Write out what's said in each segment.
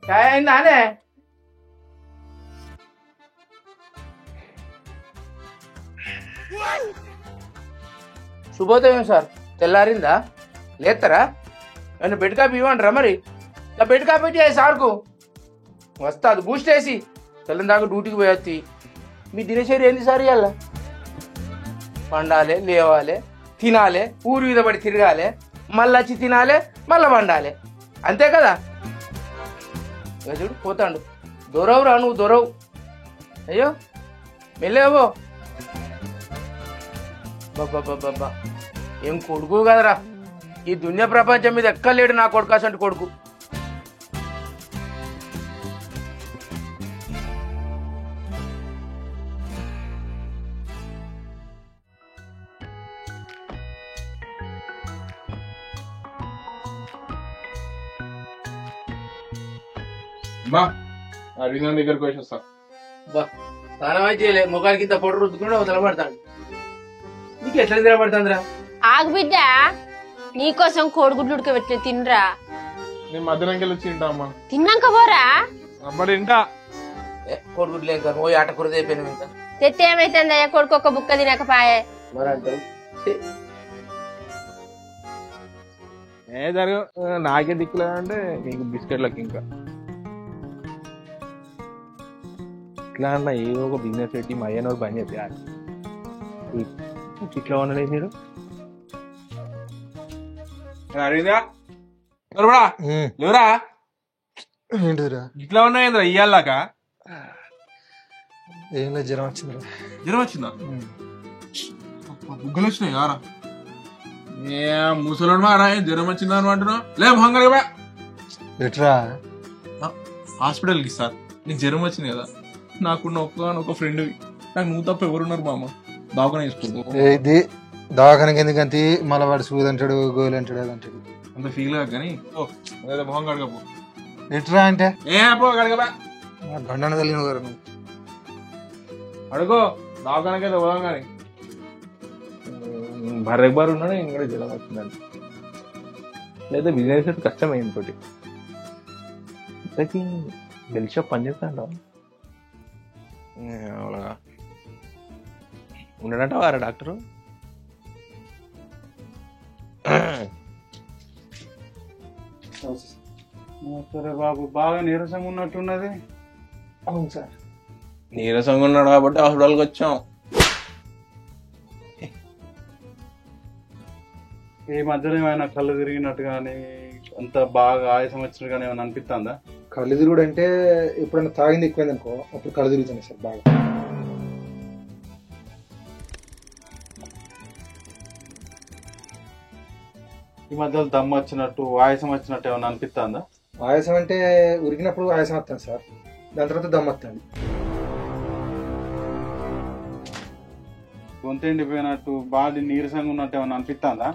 చాయ్ అయిందానే? శుభోదయం సార్. తెల్లారిందా? లేస్తారా? ఏమన్నా bed coffee ఇవ్వంటారా? మరి నా బెడ్ కాపీ చేయి సార్కు. వస్తా అది బూస్ట్ వేసి తెల్లని దాకా డ్యూటీకి పోయొచ్చి. మీ దినచర్య ఏంది సార్? ఇవాళ పండాలి, లేవాలి, తినాలి, ఊరి మీద పడి తిరగాలి, మళ్ళీ వచ్చి తినాలి, మళ్ళీ వండాలి, అంతే కదా? చూడు పోతాడు. దొరవురా నువ్వు, దొరవు. అయ్యో మెల్లేవో. బాబా ఏం కొడుకు కదరా! ఈ దునియా ప్రపంచం మీద ఎక్కలేడు నా కొడుకు అసంటి కొడుకు. దగ్గరకు వచ్చి వస్తా. స్నానం చేయలే, ముఖానికి ఇంత పొడి రుద్దుకుంటే నిలబడతాడు. నీకు ఎట్లా నిలబడుతుందిరా? ఆగు బిడ్డ, నీకోసం కోడిగుడ్లు ఉడకబెట్టిన తినరా. నేను మధ్యాహ్నం వచ్చి తింటా అమ్మా. తిన్నాక పోరా. అమ్మడి ఇంటా కోడిగుడ్లు లేక పోయి ఆట కూర అయిపోయినావు. ఇంకా తెత్తే ఏమైతుందయ్యా, కొడుకు ఒక బుక్క తినకపాయే. మరి అంటావు జరుగు. నాకే దిక్కులేదంటే నీకు బిస్కెట్లకి ఇంకా ఇట్లా అన్న ఏదో ఒక బిజినెస్ పెట్టి మా అయ్యనో పని చెప్పారు. ఇట్లా ఉండలేదు మీరు ఎవరా ఏంటిదిరా? ఇట్లా ఉన్నాయింద్రా ఇయ్యాలాక? ఏం లేదు, జ్వరం వచ్చిందిరా. జ్వరం వచ్చిందా? బుగ్గలు వచ్చినాయి కారా? ఏ ముసలోడు మారా జ్వరం వచ్చిందా అని అంటున్నావు? లే మొహంగా ఎట్రా హాస్పిటల్కి సార్. నీకు జ్వరం వచ్చింది కదా, నాకున్న ఒక ఫ్రెండ్, నాకు నువ్వు తప్ప ఎవరున్నారు మామ? దవాఖాన వేసుకో. ఇది దవాఖానకి ఎందుకంటే మళ్ళీ వాడు సూది అంటాడు, గోలు అంటాడు, అది అంటాడు. అంత ఫీల్ గా కానీ మొహం కడగపో. ఎట్రా అంటే ఏ పో కడగబా. గండన తల్లిన గారు నువ్వు అడుగో దవాఖానకి అయితే పోదాం కానీ. బర్రెకి బారు ఉన్నాడు, ఇంకా జ్వరం వచ్చిందండి. లేదా బిజినెస్ అయితే కష్టమైంది తోటి. ఇంతకీ బెల్ షాప్ పనిచేస్తాడా? అలాగా ఉండడంట వారా డాక్టరు? సరే బాబు, బాగా నీరసంగా ఉన్నట్టున్నది. అవును సార్. నీరసంగా ఉన్నాడు కాబట్టి హాస్పిటల్కి వచ్చాం. ఈ మధ్యలో ఏమైనా కళ్ళు తిరిగినట్టు కానీ, అంత బాగా ఆయాసం వచ్చినట్టు కానీ ఏమైనా అనిపిస్తుందా? కళ్ళు తిరుగుడు అంటే ఎప్పుడైనా తాగింది ఎక్కువైంది అనుకో, అప్పుడు కళ్ళు తిరుగుతుంది సార్ బాగా. ఈ మధ్యలో దమ్ము వచ్చినట్టు, ఆయాసం వచ్చినట్టు ఏమైనా అనిపిస్తుందా? ఆయాసం అంటే ఉరికినప్పుడు ఆయాసం వస్తాను సార్, దాని తర్వాత దమ్ వస్తుంది. గొంతు ఎండిపోయినట్టు, బాడీ నీరసంగా ఉన్నట్టు ఏమైనా అనిపిస్తుందా?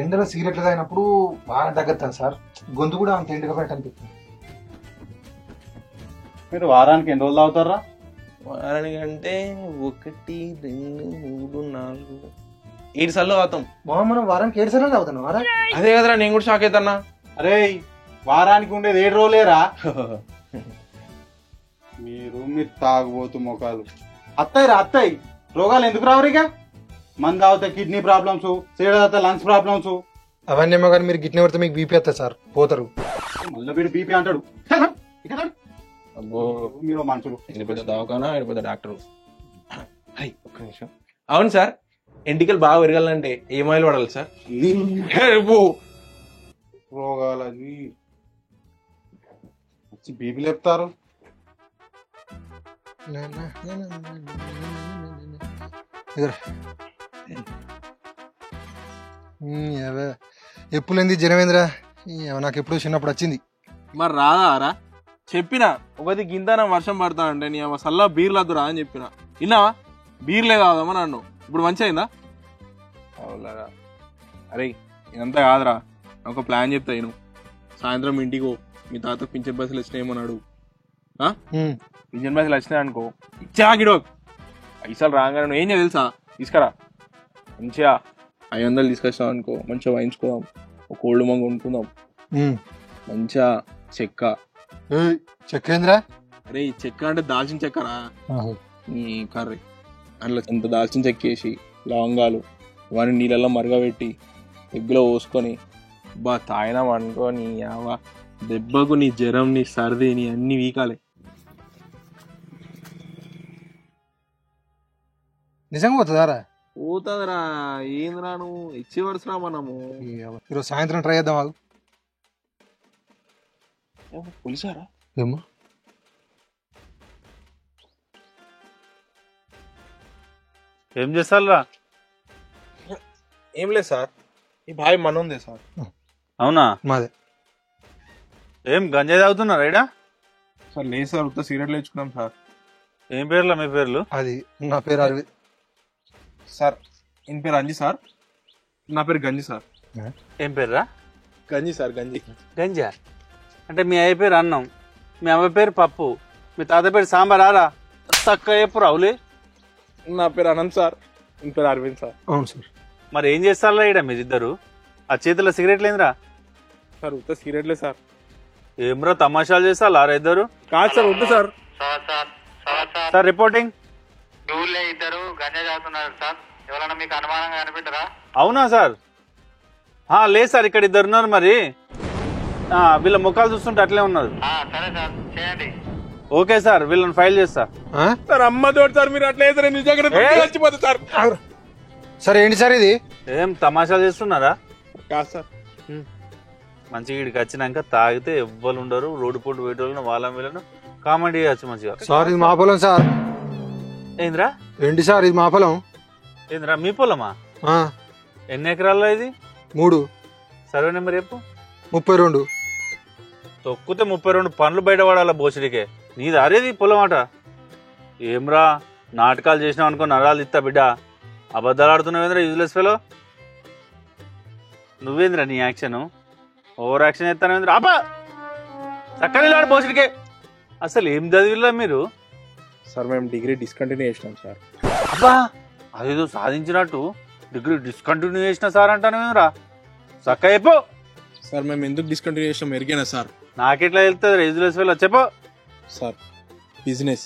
ఎండలో సిగరెట్లు తాగినప్పుడు బాగా తగ్గుతాను సార్, గొంతు కూడా అంత ఎండుగా పెట్ట అనిపిస్తుంది. మీరు వారానికి ఎన్ని రోజులు తాగుతారా? వారానికి అంటే 1 2 3 4 7 సార్లు తాగుతాం. మనం వారానికి 7 సార్లు తాగుతాను. వారా అదే కదరా, నేను కూడా షాక్ అవుతానా. అరే వారానికి ఉండేది 7 రోజులేరా? మీరు తాగుబోతు మొఖాలు. అత్తయ్య రోగాలు ఎందుకు రావరిగా? మందు తాగితే కిడ్నీ ప్రాబ్లమ్స్, సీడ తాగితే లంగ్స్ ప్రాబ్లమ్స్. అవన్నీ ఏమో కానీ మీరు గిట్నే పడితే మీకు బీపీ వస్తుంది సార్, పోతారు. మళ్ళీ వీడు బీపీ అంటాడు. అబ్బో, మీరు మనుషులు. పెద్ద దవాఖానా, పెద్ద డాక్టర్. ఒక్క నిమిషం. అవును సార్, ఎంటికలు బాగా పెరగాలంటే ఏం ఆయిల్ వాడాలి సార్? రోగాలని వచ్చి బీపీ లేపుతారు. ఎప్పుడైంది జనమేంద్ర? నాకు ఎప్పుడు చిన్నప్పుడు వచ్చింది. మరి రాదా? చెప్పినా ఒకది గింతనం వర్షం పడతా అంటే నీ సల్లా బీర్లు వద్దురా అని చెప్పిన. విన్నావా? బీర్లే కాదమ్మా నన్ను. ఇప్పుడు మంచి అయిందా? అవులాగా. అరే ఇదంతా కాదురా, ఒక ప్లాన్ చెప్తా. నేను సాయంత్రం ఇంటికి మీ తాత పింఛన్ పైసలు వచ్చినాయేమన్నాడు. పింఛన్ పైసలు వచ్చినాయి అనుకో, ఇచ్చాగిడో పైసలు రాగానే నువ్వు ఏం చేయ తెలుసా? తీసుకురా మంచిగా 500 తీసుకొచ్చినావు అనుకో, మంచిగా వాయించుకుందాం, ఒక కోల్డ్ మంగ కొనుక్కుందాం, మంచిగా చెక్క చక్రేంద్ర అరే ఈ చెక్క అంటే దాల్చిన చెక్కరా ఈ కర్రీ అందులో ఇంత దాల్చిన చెక్క వేసి లవంగాలు ఇవన్నీ నీళ్ళల్లో మరగబెట్టి ఎగ్గులో పోసుకొని తాగినాం అనుకో నీ దెబ్బకు నీ జ్వరం నీ సర్ది నీ అన్ని వీకాలి. నిజంగా పోతుందారా? పోతుందిరా. ఏందిరా నువ్వు ఇచ్చి వరుసరా మనము. ఈరోజు సాయంత్రం ట్రై చేద్దాం. ఆగు. పులిసారా ఏమో ఏం చేస్తారా? ఏం లేదు సార్, ఈ బాయ్ మన ఉంది సార్. అవునా? మాదే. ఏం గంజాయి తాగుతున్నారా ఇడా? సార్ లేదు సార్, ఉత్త సిగరెట్లు వేసుకున్నాం సార్. ఏం పేర్లా మీ పేర్లు? అది నా పేరు అరవింద్ సార్. ఈయన పేరు అంజి సార్, నా పేరు గంజి సార్. ఏం పేర్రా? గంజి సార్, గంజి. గంజా అంటే మీ అయ్య పేరు అన్నం, మీ అమ్మ పేరు పప్పు, మీ తాత పేరు సాంబార్. ఆరా చక్క చెప్పు రావులే. నా పేరు అనంత్ సార్, ఈయన పేరు అరవింద్ సార్. అవును సార్. మరి ఏం చేస్తారా ఇక్కడ మీరిద్దరు? ఆ చేతిలో సిగరెట్ లేదురా? సార్ ఉత్త సిగరెట్లే సార్. ఏమ్రా తమాషాలు చేస్తారా ఇద్దరు? కాదు సార్, వద్దు సార్. Sir reporting. ఊళ్ళో ఇద్దరు గంజా చదువుతున్నారు సార్. ఎవరైనా మీకు అనుమానంగా కనిపెట్టరా? అవునా సార్? లేదు సార్, ఇక్కడ ఇద్దరు ఉన్నారు. మరి వీళ్ళ ముఖాలు చూస్తుంటే అట్లే ఉన్నారు. సరే సార్, చేయండి. ఓకే సార్, వీళ్ళని ఫైల్ చేస్తా. సార్ అమ్మ తోడు సార్, మీరు అట్లా వేసారు నిజంగా చచ్చిపోతుంది సార్. సరే ఏంటి సార్ ఇది? ఏం తమాషాలు చేస్తున్నారా? కాదు సార్. మంచిగా ఇక్కడికి వచ్చినాక తాగితే ఎవ్వరు ఉండరు. రోడ్డు పూట పోయేటోళ్ళను వాళ్ళ వీళ్ళను కామెంట్ చేయొచ్చు మంచిగా. సార్ ఇది మా పొలం సార్. ఏంద్రా? ఏంటి సార్ ఇది మా పొలం? ఏంద్రా మీ పొలమా? ఎన్ని ఎకరాల్లో ఇది? 3. సర్వే నెంబర్ చెప్పు. 32. తొక్కితే 32 పండ్లు బయట పడాల బోసిడికే. నీది అరేది పొలం అట. ఏమ్రా నాటకాలు చేసినావు అనుకో నరాలు ఇస్తా బిడ్డ. అబద్ధాలు ఆడుతున్నావేంద్రా యూజ్లెస్ ఫెలో. నువ్వేంద్రా నీ యాక్షన్? Over action చేస్తానేంద్రా. అబ్బా చక్కని బోసిడికే. అసలు ఏం చదివిలా మీరు? సార్ మేము డిగ్రీ డిస్కంటిన్యూ చేసినాం సార్. అబ్బా అదేదో సాధించినట్టు డిగ్రీ డిస్కంటిన్యూ చేసిన సార్ అంటానేంద్రా. చక్క చెప్పు. సార్ మేము ఎందుకు డిస్కంటిన్యూ చేసినాం ఎరిగేనా సార్? నాకెట్లా వెళ్తుంది యూజ్లెస్ ఫెలో, చెప్పు. సార్ బిజినెస్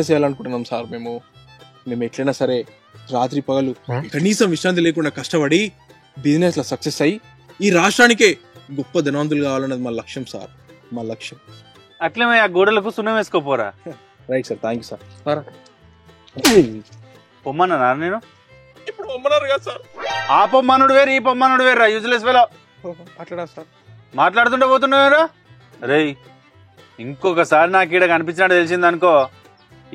చేయాలనుకుంటున్నాం సార్. మేము ఎట్లయినా సరే రాత్రి పగలు కనీసం విశ్రాంతి లేకుండా కష్టపడి బిజినెస్ లో సక్సెస్ అయ్యి ఈ రాష్ట్రానికే గొప్ప ధనవంతులు కావాలన్నది మా లక్ష్యం సార్. మా లక్ష్యం. అట్లే ఆ గోడలకు సున్నం వేసుకోపోరా. Right sir, thank you sir. పొమ్మన్నా నేను ఇప్పుడు పొమ్మన్నారు కదా సార్. ఆ పొమ్మనుడు వేరు ఈ పొమ్మనుడు వేరు. యూజ్లెస్ ఫెలో అట్లా సార్ మాట్లాడుతుంటే పోతున్నావేరా? రేయ్ ఇంకొకసారి నాకు ఈడ కనిపించినట్టు తెలిసిందనుకో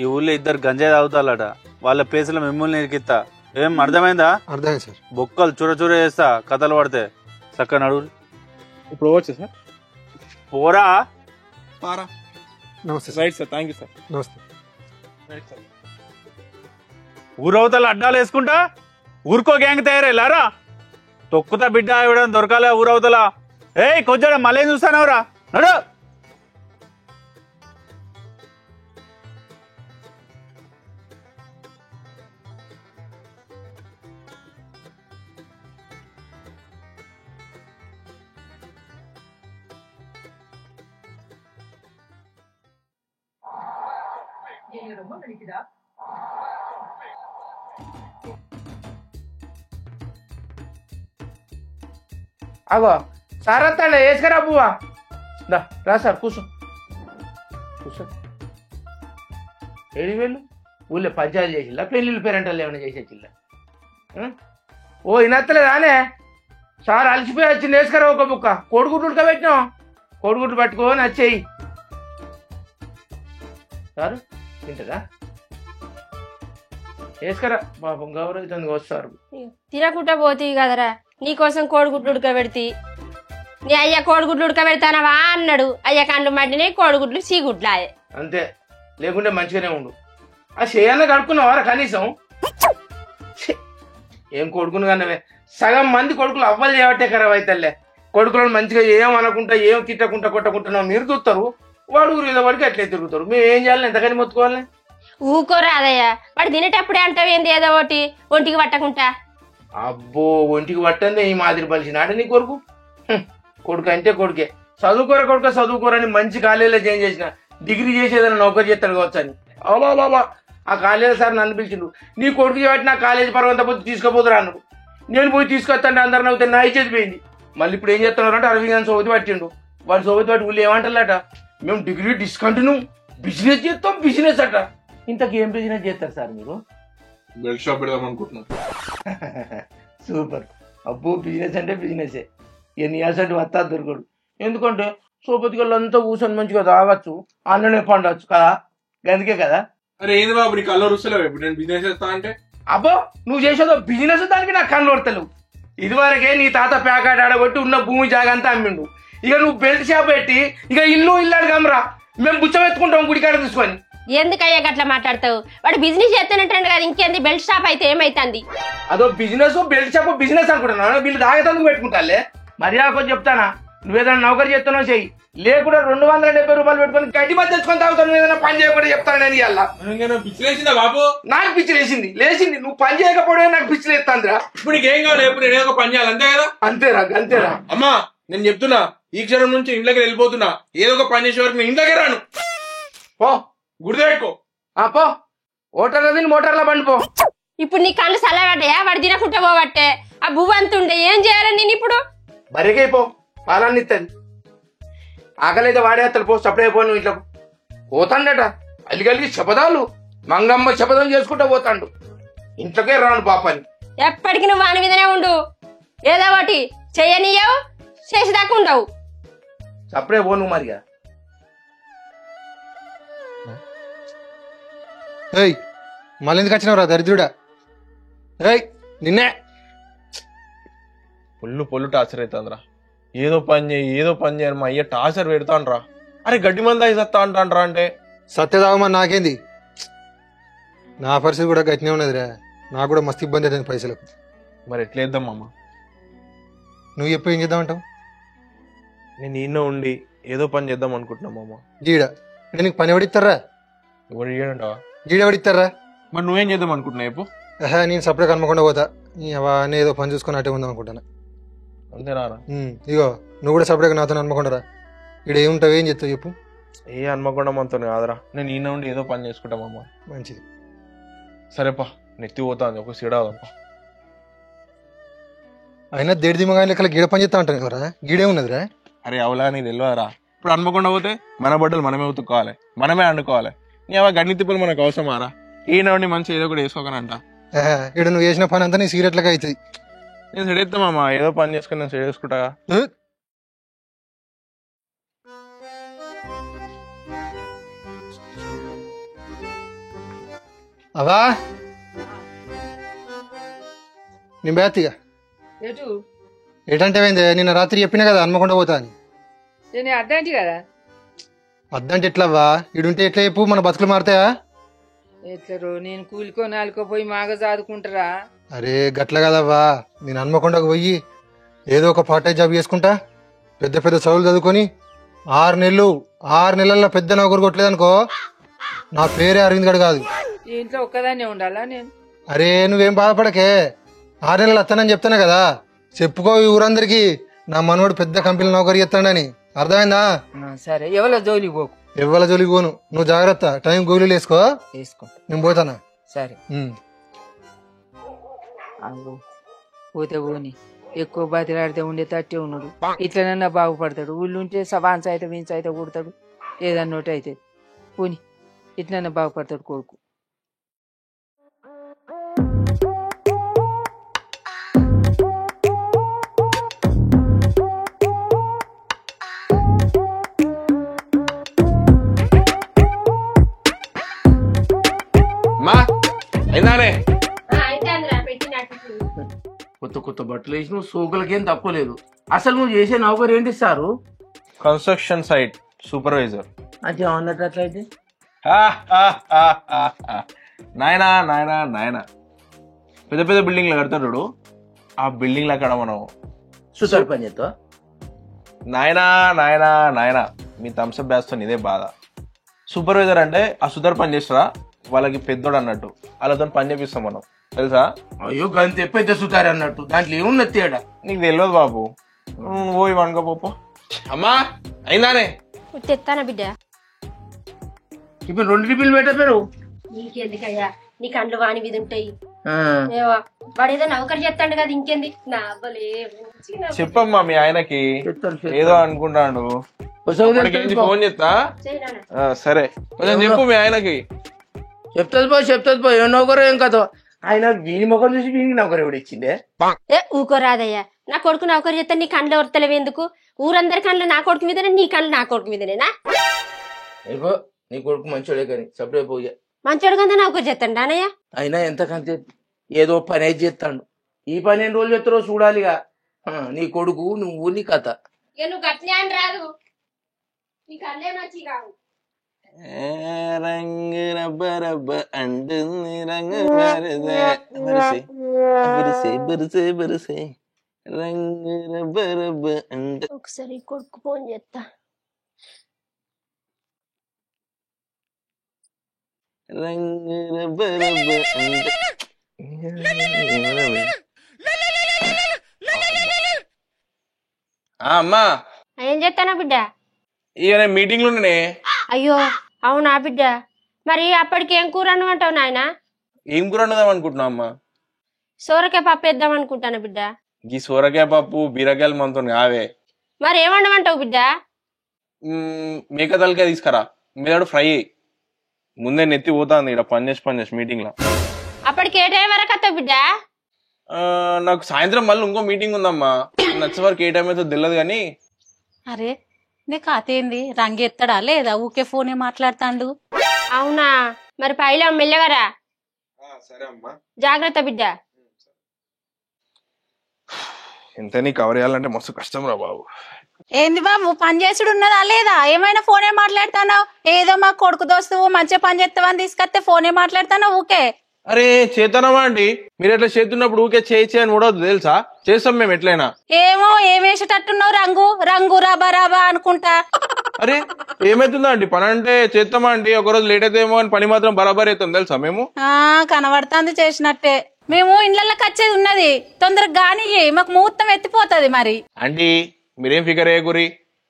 ఈ ఊళ్ళో ఇద్దరు గంజాయి తాగుతారట. వాళ్ళ ప్లేసులో మిమ్మల్ని ఇరికిస్తా. ఏం అర్థమైందా? అర్థమైంది సార్. బొక్కలు చూర చేస్తా కథలు పడితే. చక్క నడువు. ఇప్పుడు పోవచ్చు సార్. పోరా. నమస్తే sir. Right sir, thank you sir. నమస్తే. Right sir. ఊరవతల అడ్డాలు వేసుకుంటా ఊరుకో గ్యాంగ్ తయారైలారా. తొక్కుతా బిడ్డ ఇవ్వడం దొరకాలే ఊరవతల. ఏయ్ కొంచెం మళ్ళీ చూస్తానవరా నడు. అగో సార్ వస్తాడు, వేసుకురా పువ్వా. రా సార్, కూర్చో. ఏడు వేలు ఊళ్ళో పంచాయతీ చేసిల్లా, పెళ్ళిళ్ళు పేరెంటలు ఏమైనా చేసేచ్చిల్లా? ఓ ఇనత్తలేదానే? సార్ అలసిపోయి వచ్చింది, వేసుకురా ఒక బుక్క. కోడిగుడ్డు ఉడకబెట్టినాం, కోడిగుడ్డు పట్టుకొని వచ్చేయి. సారు తింటదా? వేసుకురా పాపం గౌరవితంగా వస్తారు. తినకుండా పోతీవి కదరా, నీకోసం కోడిగుడ్లు ఉడకబెడితే. నీ అయ్య కోడిగుడ్లు ఉడకబెడతానవా అన్నాడు. అయ్య కండ్లు మట్టినే కోడిగుడ్లు సీగుడ్లాయే. అంతే, లేకుంటే మంచిగానే ఉండు. ఆ చేయాలని కడుక్కున్నావారా కనీసం? ఏం కొడుకును కన్నవే. సగం మంది కొడుకులు అవ్వాలి చేయబట్టే ఖరాబ్ అవుతాలే. కొడుకులను మంచిగా ఏం అనకుండా ఏం తిట్టకుండా కొట్టకుంటున్నావు మీరు చూస్తారు. వాడు ఊరి వాడికి అట్లే తిరుగుతారు. మేము ఏం చేయాలని ఎంతకని మొత్తుకోవాలి? ఊకోరాదయ్యా, వాడు తినేటప్పుడే అంటావేంది ఏదో ఒకటి ఒంటికి పట్టకుంటా. అబ్బో ఒంటికి పట్టందే ఈ మాదిరి పలిచినాడు నీ కొడుకు. కొడుకు అంటే కొడుకే, చదువుకోర కొడుక చదువుకోరని మంచి కాలేజీలో జాయిన్ చేసిన, డిగ్రీ చేసేదని నౌకరీ చేస్తాడు కావచ్చు అని. అలా ఆ కాలేజీ సార్ నన్ను పిలిచిండు, నీ కొడుకు కాబట్టి నా కాలేజీ పర్వంతా పోయి తీసుకుపోతురా అన్నాడు. నేను పోయి తీసుకొస్తాంటే అందరు నవ్వుతే నా ఇచ్చేది పోయింది. మళ్ళీ ఇప్పుడు ఏం చేస్తున్నారు అంటే 60 గంటల సోబతి పట్టిండు. వాళ్ళు సోబతి పట్టి ఊళ్ళు ఏమంటారట, మేము డిగ్రీ డిస్కంటిన్యూ బిజినెస్ చేస్తాం బిజినెస్ అట. ఇంతకు ఏం బిజినెస్ చేస్తారు సార్ మీరు? బెల్ట్ షాప్ పెడదాం అనుకుంటున్నాను. సూపర్. అబ్బో బిజినెస్ అంటే బిజినెసే. ఎన్ని ఇయర్స్ అంటే వస్తా దొరకడు. ఎందుకంటే సోపతి వాళ్ళంతా కూర్చొని మంచిగా తాగొచ్చు, అన్ననే పండవచ్చు కదా, అందుకే కదా. అరే ఏంది బాబు నీ కళ్ళు రుస్తలేవు ఇప్పుడు నేను బిజినెస్ చేస్తా అంటే? అబ్బో నువ్వు చేసేదో బిజినెస్, దానికి నాకు కళ్ళు కొడతలేవు. ఇదివరకే నీ తాత ప్యాకెట్ ఆడబట్టి ఉన్న భూమి జాగా అంతా అమ్మిండు. ఇక నువ్వు బెల్ట్ షాప్ పెట్టి ఇక ఇల్లు అడగమరా, మేము బుచ్చమెత్తుకుంటాం గుడికాడ తీసుకొని. ఎందుకయ్యా గట్లా మాట్లాడతావు? వాడు బిజినెస్ చేస్తానంటాడు కదా, ఇంకేంది బెల్ట్ షాప్ అయితే ఏమైతుంది? అదో బిజినెస్, బెల్ట్ షాప్ బిజినెస్ అనుకుంటున్నా. వీళ్ళు తాగేతందుకు పెట్టుకుంటాలే. మర్యాద కొంచెం చెప్తానా, నువ్వేదైనా నౌకరీ చేస్తున్నావు చెయ్యి, లేకుండా 270 రూపాయలు పెట్టుకొని గడ్డి మధ్య తెచ్చుకొని తాగుతాను. ఏదైనా పని చేయకుండా చెప్తాను నేను ఇవాళ. పిచ్చి లేచిందా బాబు? నాకు పిచ్చి లేచింది. నువ్వు పని చేయకపోవడం నాకు పిచ్చి లేస్తాందిరా. ఇప్పుడు నీకేం కావాలి? ఎప్పుడు నేను ఒక పని చేయాలి అంతే కదా? అంతేరా. అమ్మా నేను చెప్తున్నా, ఈ క్షణం నుంచి ఇంట్లోకి వెళ్ళిపోతున్నా. ఏదో ఒక పని చేసే వరకు నేను ఇంట్లోకి రాను. పో గుర్తుపెట్టుకో. పో, ఓటర్లో తిని మోటార్లో బండి పో. ఇప్పుడు నీ కళ్ళు చల్లబడ్డాయా? వాడు తినకుంటా పోబట్టే ఆ బువ్వ అంతుండే. ఏం చేయాలని నేను ఇప్పుడు? బరిగైపో, పాలన్నీ ఇస్తుంది. ఆకలైతే వాడేస్తాడు. పో, సపడైపోయి నువ్వు ఇంట్లో పోతాండట. అలిగలిగి శపథాలు, మంగమ్మ శపథం చేసుకుంటూ పోతాండు. ఇంట్లోకే రాను పాపని. ఎప్పటికి నువ్వు వాని మీదనే ఉండు. ఏదో ఒకటి చెయ్యనియవు, చేసేదాకా ఉండవు. సపడే పో నువ్వు మరిగా. ఏయ్ మళ్ళీ ఎందుకు వచ్చినావురా దరిద్రుడా? ఏయ్ నిన్నే పొల్లు టార్చర్ అవుతుందిరా. ఏదో పని చేయని మా అయ్య టార్చర్ పెడతానరా. అరే గడ్డి మంది అయిసత్తా అంటానరా అంటే సత్యదాగమని నాకేంది? నా పరిస్థితి కూడా గట్టినే ఉన్నదిరా. నాకు కూడా మస్తు ఇబ్బంది అవుతుంది పైసలకు. మరి ఎట్లేద్దాం మామ? నువ్వు చెప్పు, ఏం చేద్దామంటావు? నేను ఈయన ఉండి ఏదో పని చేద్దాం అనుకుంటున్నా మామ. గీడ నేను నీకు పని ఎవడిస్తారా? ఎవరు చేయడంటావా? గీడ ఎవడిస్తారా? మరి నువ్వేం చేద్దాం అనుకుంటున్నా చెప్పు. నేను సపరేట్ కనమకుండా పోతా. అవన్నీ ఏదో పని చూసుకొని అటే ఉందాం అనుకుంటాను. అంతేనా? ఇగో నువ్వు కూడా సపరేట్గా నాతో అనుకోకుండా రా. ఇక్కడ ఏముంటావు, ఏం చెప్తావు చెప్పు. ఏ హన్మకొండ మనతో కాదురా, నేను ఈయన ఉండి ఏదో పని చేసుకుంటా మామ. మంచిది. సరేపా, నెత్తి పోతా అని ఒక సీడాదమ్మా. అయినా దేడి దిమ్మగా లెక్కల గీడ పని చేస్తా అంటాను ఎవరా? గీడే ఉన్నదిరా. అరే అవులా నీకు తెలియదురా. ఇప్పుడు హన్మకొండ పోతే మన బట్టలు మనమే ఉతుక్కోవాలి, మనమే వండుకోవాలి. నీ అవ గడ్డి తిప్పులు మనకు అవసరమారా? ఈయన ఉండి మంచి ఏదో కూడా వేసుకోకనంట. ఇక్కడ నువ్వు చేసిన పని అంతా నీ సిగరెట్లుగా అవుతుంది. నేను సెడ్ ఎత్తామమ్మా, ఏదో పని చేసుకుని నేను సెడ్ చేసుకుంటా. అవా నేను బేతిగా ఏటంటే నిన్న రాత్రి చెప్పినా కదా హన్మకొండ పోతా అని. అడ్డంటి కదా. అద్దంటే ఎట్లవ్వా? ఇడుంటే ఎట్లా చెప్పు, మన బతుకులు మారుతాయా? ఎట్లరు, నేను కూలికో నాలుకో పోయి మాగ చదువుకుంటారా? అరే గట్ల కదవ్వా, నేను హన్మకొండకు పోయి ఏదో ఒక పార్ట్ టైం జాబ్ చేసుకుంటా. పెద్ద చదువులు చదువుకొని 6 నెలల్లో పెద్ద నౌకరు కొట్టలేదనుకో, నా పేరే అరవింద్ గడు కాదు. ఇంట్లో ఒక్కదాన్నే ఉండాలా నేను? అరే నువ్వేం బాధపడకే, 6 నెలలు వస్తానని చెప్తాను కదా. చెప్పుకో ఈ ఊరందరికి నా మనవాడు పెద్ద కంపెనీ నౌకరీ చేస్తాడని. అర్థమైందా? సరే, ఎవరో జోలికి పోకు. ఎవ్వల జోలికి పోను. నువ్వు జాగ్రత్త, టైం గోళీలు వేసుకో. నేను పోతానా? సరే. పోతే పోని, ఎక్కువ బతిలాడితే ఉండే తట్టే ఉన్నాడు. ఇట్లనన్నా బాగుపడతాడు. ఊళ్ళుంటే వాన్స్ అయితే వీన్స్ అయితే కొడతాడు, ఏదన్నోటి అయితే. పోని ఇట్లన్నా బాగుపడతాడు కొడుకు. కొత్త బట్టలు వేసి నువ్వు సోకులకేం తప్పలేదు. అసలు నువ్వు చేసే నౌకరు ఏంటి సారు? Construction site supervisor. అది అన్నట్టు అట్లయితే నాయనా పెద్ద బిల్డింగ్లు కడతాడు. ఆ బిల్డింగ్లు అక్కడ మనం సుతారు పని చేస్తావా? నాయనా మీ థమ్స్అప్ బ్యాస్తో ఇదే బాధ. సూపర్వైజర్ అంటే ఆ సుతారు పని చేస్తారా, వాళ్ళకి పెద్దోడు అన్నట్టు. వాళ్ళతో పని చేపిస్తాం మనం, తెలుసా? అయ్యో గంతే పెద్ద సుతారు అన్నట్టు, దాంట్లో ఏమున్నది తేడా? నీకు తెలియదు బాబు, నువ్వు పోయి వండుకోపో. అమ్మా అయిందానే తెస్తానా బిడ్డ ఇప్పుడు 2 టిఫిన్లు పెట్టారు. నీకెందుకయ్యా నీ కండ్లు వాని మీద ఉంటాయి. వాడు ఏదో నౌకరు చేస్తాడు కదా ఇంకేంది నా అవ్వలే. చెప్పమ్మా మీ ఆయనకి ఏదో అనుకుంటాడు. ఫోన్ చేస్తా. సరే కొంచెం చెప్పు మీ ఆయనకి. చెప్తుంది పో ఏం నౌకరు ఏం కథ. ఆయన వీని మొక్కలు చూసి వీనికి నౌకరు ఎవడు ఇచ్చిండే. ఊకోరాదయ్యా నా కొడుకు నౌకరు చేస్తా నీ కండ్లు వరతలేవు ఎందుకు? ఊరందరి కండ్లు నా కొడుకు మీదనే నీ కండ్లు నా కొడుకు మీదనేనా? అయిపో నీ కొడుకు మంచోడే కానీ సపరేట్ పోయా మంచోడు కదా నౌకరు చేస్తాడు నానయ్య. అయినా ఎంతకంతే ఏదో పని అయితే చేస్తాడు. ఈ పని ఎన్ని రోజులు చేస్తారో చూడాలిగా. నీ కొడుకు నువ్వు నీ కథ. నువ్వు గట్లే అని రాదు నీ కళ్ళే నచ్చి రావు. రంగు రబ్బ రబ్బ అంటుంది రంగు రంగు రబ్బ రబ్బ అంటు. ఒకసారి కొడుకు ఫోన్ చేస్తా. రంగు రబ్బ రబ్బ అంటు. అమ్మా ఏం చేస్తానా బిడ్డ? ఇక నేను మీటింగ్ లో ఉన్నానే. అయ్యో అవునా బిడ్డ? మరి అప్పటికి ఏం కూర అనమంటావు నాయన? ఏం కూర వండుదాం అనుకుంటున్నావు అమ్మా? సోరకాయ పప్పు వేద్దాం అనుకుంటాను బిడ్డ. ఈ సోరకాయ పప్పు బీరకాయలు మనతో కావే. మరి ఏమండమంటావు బిడ్డ? మేక తలకాయ తీసుకురా మీద ఫ్రై. ముందే నెత్తి పోతాంది ఇక్కడ పని చేసి మీటింగ్ లో. అప్పటికి ఏ టైం వరకు వస్తావు బిడ్డ? నాకు సాయంత్రం మళ్ళీ ఇంకో మీటింగ్ ఉందమ్మా. నచ్చే వరకు ఏ టైం అయితే తెలియదు కానీ. అరే నీ కథ ఏంది? రంగెత్తడా లేదా ఊకే ఫోనే మాట్లాడతాండు? అవునా మరి పైలో మెల్లగరా. సరే అమ్మా జాగ్రత్త బిడ్డ. ఎంత నీ కవర్ చేయాలంటే మస్తు కష్టం రా బాబు. ఏంది బాబు పని చేసుడు ఉన్నదా లేదా? ఏమైనా ఫోనే మాట్లాడతానో? ఏదో మా కొడుకు దోస్తువు మంచిగా పని చేస్తావని తీసుకొస్తే ఫోనే మాట్లాడతానో ఊకే? అరే చేతనమా అండి, మీరు ఎట్లా చేతున్నప్పుడు ఊకే చేయి అని కూడా తెలుసా? చేస్తాం మేము ఎట్లయినా. ఏమో ఏమేసేటట్టున్నావు రంగు రంగు రాబా రాబా అనుకుంటా. అరే ఏమైతుందా అండి, పని అంటే చేస్తామా అండి. ఒకరోజు లేట్ అయితే ఏమో అని పని మాత్రం బరాబర్ అవుతాం తెలుసా మేము. కనబడుతుంది చేసినట్టే. మేము ఇండ్లకి వచ్చేది ఉన్నది, తొందరగా గాని మాకు ముహూర్తం ఎత్తిపోతుంది. మరి అంటే మీరేం ఫిగర్ అయ్యకూరి,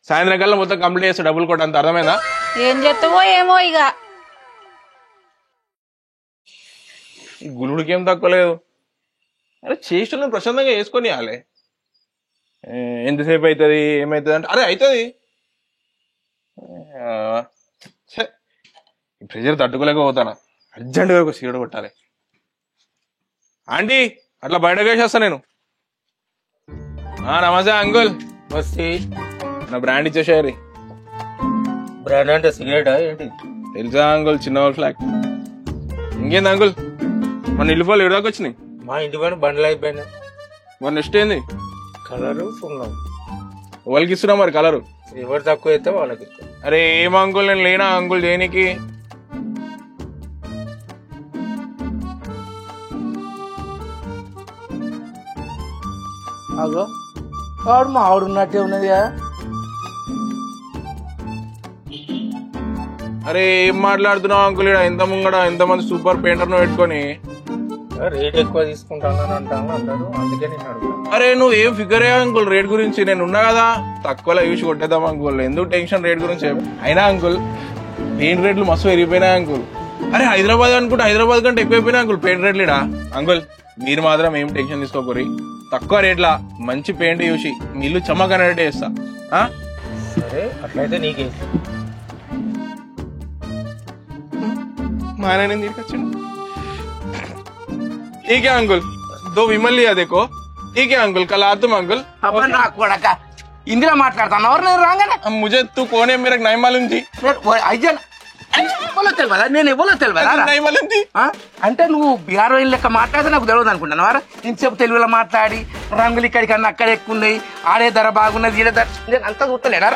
సాయంత్రం కల్లా మొత్తం కంప్లీట్ చేస్తే డబ్బులు కూడా అంత అర్థమైందా? ఏం చెప్తావో ఏమో ఇక. ఈ గులుడికి ఏం తక్కువ లేదు. అరే చేసిన ప్రశాంతంగా వేసుకొని ఇవ్వాలి. ఎంతసేపు అవుతుంది ఏమవుతుంది అంటే అరే అవుతుంది. ప్రెజర్ తట్టుకోలేకపోతానా, అర్జెంటుగా ఒక సీడ్ కొట్టాలి. ఆంటీ అట్లా బయటకు వేసేస్తా నేను. నమస్తే అంకుల్. వస్తే నా బ్రాండ్ ఇచ్చేసారి. బ్రాండ్ అంటే సిగరెటా ఏంటి? తెలుసా అంకుల్, చిన్న ఫ్లాగ్. ఇంకేంది అంకుల్ మన ఇల్లు పోలు ఎడదాకా వచ్చినాయి? మా ఇంటి పైన బండ్లు అయిపోయినాయి. మరి నెక్స్ట్ ఏంది? కలరు సున్నం. వాళ్ళకి ఇస్తున్నా మరి కలరు. ఎవరు తక్కువ అయితే వాళ్ళకి. అరే ఏం అంకుల్ నేను లేనా అంకుల్ దేనికి? అగో వాడు మా ఆవిడ ఉన్నట్టే ఉన్నది కదా. అరే ఏం మాట్లాడుతున్నావు అంకుల్, ఎంత ముంగడ ఎంతమంది సూపర్ పెయింటర్ ను పెట్టుకొని రేట్ ఎక్కువ తీసుకుంటాను అంటారు, అందుకే నేను అడుగుతాను. అరే నువ్వు ఏం ఫిగర్ అయ్యా అంకుల్ రేట్ గురించి? నేను ఉన్నా కదా, తక్కువలో చూసి కొట్టేద్దాం అంకుల్, ఎందుకు టెన్షన్ రేట్ గురించి. అయినా అంకుల్ పెయింట్ రేట్లు మస్తు పెరిగిపోయినాయి అంకుల్. అరే హైదరాబాద్ అనుకుంటే హైదరాబాద్ కంటే ఎక్కువైపోయినాయి అంకుల్ పెయింట్ రేట్లు ఇడా. అంకుల్ మీరు మాత్రం ఏం టెన్షన్ తీసుకోకూరి, తక్కువ రేట్లా మంచి పెయింట్ చూసి మీ ఇల్లు చమ్మకనేటే చేస్తా. సరే అట్లయితే నీకే. మా ఆయన తీసుకొచ్చాడు. ठीक है अंकुल, 2 विमल लिया देखो. ठीक है अंकुल, कल आता हूँ अंकुल. నా కొడక ఇందులో మాట్లాడతాను ఎవరు నేను రాగానే. मुझे तू कौन है मेरा नहीं मालूम थी. తెలియదా నేను ఎవరో తెలియదా? नहीं मालूम थी. అంటే నువ్వు బీహార్ లెక్క మాట్లాడితే నాకు తెలియదు అనుకుంటాను వారా. ఇంతసేపు తెలుగులో మాట్లాడి రంగులు ఇక్కడికన్నా అక్కడ ఎక్కువ ఉన్నాయి, ఆడే ధర బాగున్నది ఈడే ధర అంతా చూస్తలేడా?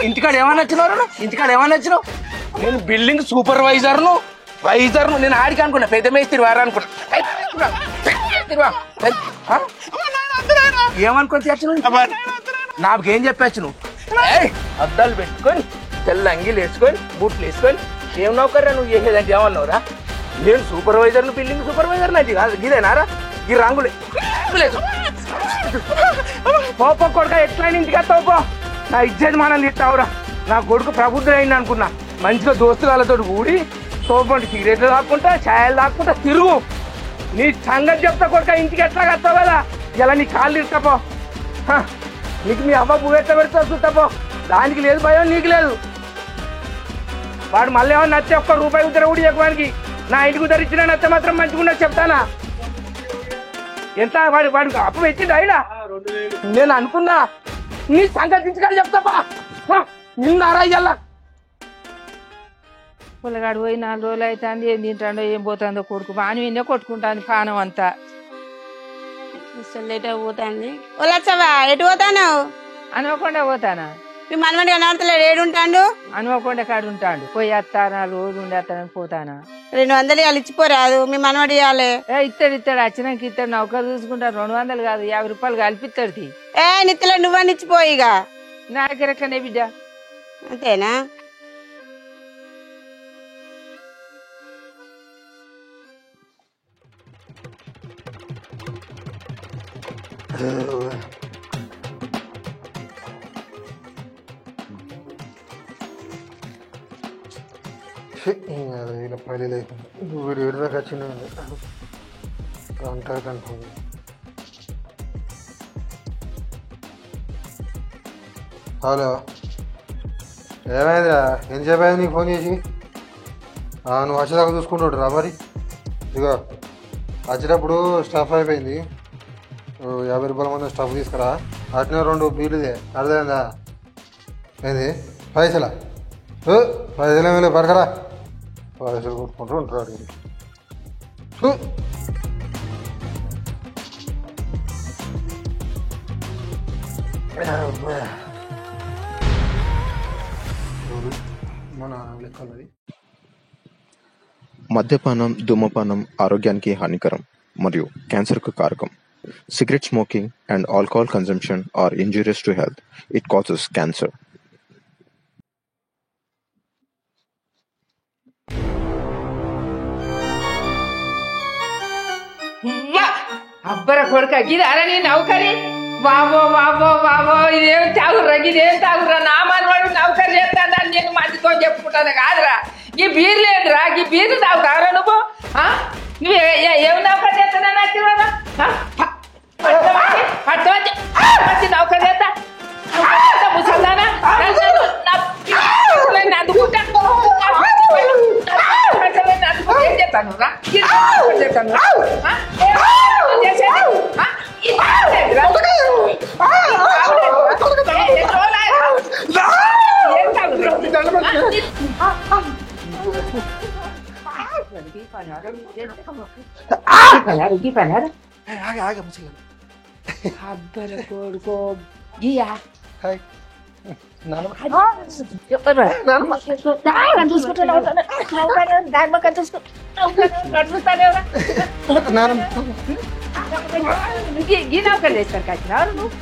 ఇంటికాడ ఏమన్నా వచ్చినావు? ఇంటికాడ ఏమన్నా వచ్చినావు? నేను బిల్డింగ్ సూపర్వైజర్ ను నేను ఆడికి అనుకున్నా, పెద్ద మేస్త్రి వారా అనుకున్నా. ఏమనుకొని తెచ్చినావు? నాకేం చెప్పచ్చు నువ్వు? అద్దాలు పెట్టుకొని తెల్ల అంగీలు వేసుకొని బూట్లు వేసుకొని ఏం నౌకర్రా నువ్వు చేసేదంటే ఏమన్నావురా? నేను సూపర్వైజర్ ను బిల్డింగ్ సూపర్వైజర్ నాకు కాదు, ఇదేనారా? ఈ రంగులు పోపో కొడుక ఎట్లయినా ఇంటికి వస్తావు పో. నా ఇజ్జత్ మనం తిట్టావురా. నా కొడుకు ప్రబుద్ధుడు అయింది అనుకున్నా. మంచిగా దోస్తుగాలతో కూడి సోపంటి సిగరెట్లు తాక్కుంటా ఛాయలు తాక్కుంటా తిరుగు. నీ సంగతి చెప్తా కొడుక, ఇంటికి ఎట్లా వస్తావు కదా. ఇలా నీ కాళ్ళు ఇస్తాపో. నీకు మీ అవ్వ పువ్వు ఎట్లా పెడతావు చూస్తాపో. దానికి లేదు భయం, నీకు లేదు. వాడు మళ్ళీ ఏమన్నా నచ్చే ₹1 ఉద్దర కూడా ఎక్కువానికి. నా ఇంటికి ఉద్దరిచ్చిన నచ్చ మాత్రం మంచిగా చెప్తానా. ఎంత వాడు అప్పు పెట్టిండు అయినా నేను అనుకున్నా. నీ సంగతి ఇంటికాడ చెప్తాపా. నిన్నారా ఇయ్యాల పుల్లగాడు పోయి 4 రోజులు అవుతుంది. ఏం తింటాడో ఏం పోతుందో కొడుకు బాగా నిన్నే కొట్టుకుంటాను పానం అంతా. ఎటు పోతాంది ఓలచ్చవా? ఎటు పోతాను? అనుకోకుండా పోతానా? మీ మనమడి కనబడతలేడు. ఏడుంటాడు? అనుకోకుండా కాడు ఉంటాడు. పోయి వస్తానా, రోజు ఉండి వస్తానని పోతానా. 200 ఇవాళ ఇచ్చిపోరాదు, మీ మనమడి ఇవ్వాలి. ఇస్తాడు వచ్చినాక ఇస్తాడు. నౌకరు చూసుకుంటాడు. 200 కాదు ₹50 కలిపిస్తాడు. నిత్యలో నువ్వని ఇచ్చిపోయిగా. నా దగ్గర ఎట్లనే బిడ్డ. అంతేనా? ఇలా పని లేకుండా వీడు విడదాకా వచ్చిన అంటారు కనుకోండి. హలో, ఏమైందిరా? ఏం చెప్పావు నీకు ఫోన్ చేసి? నువ్వు వచ్చేదాకా చూసుకుంటాడు రా. మరి ఇదిగో వచ్చేటప్పుడు స్టఫ్ అయిపోయింది. ₹50 మంది స్టఫ్ తీసుకురా. అట్నే 2 బీర్లుదే. అర్థమైందా? ఏంది పైసలా? పైసలు ఏమి పరకరా. పైసలు కొట్టుకుంటూ ఉంటారు అడిగి. మన లెక్కలది. మద్యపానం, ధూమపానం ఆరోగ్యానికి హానికరం మరియు క్యాన్సర్కు కారకం. Cigarette smoking and alcohol consumption are injurious to health. It causes cancer. అబ్బర కొడుక గిదారా నీ నౌకరి? బాబో బాబో బాబో, ఇదేం తాగుర్రా, ఇదేం తాగుర్రా. నా మనవాడు నౌకరి చేస్తాడని నేను మంచితో చెప్పుకుంటాను కాదురా. ఈ బీర్ లేదురా, ఈ బీర్లు తాగుతారా నువ్వు? నువ్వు ఏం నౌకరి చేస్తానా నచ్చిరా? పట్టుమంచి నౌకరి చేస్తా ముసల్దానా ఏం చేస్తాను రా? చేస్తాను అబ్బర కొడుకో గియా గీ నౌకర్ చేస్తారు కాచినారు నువ్వు.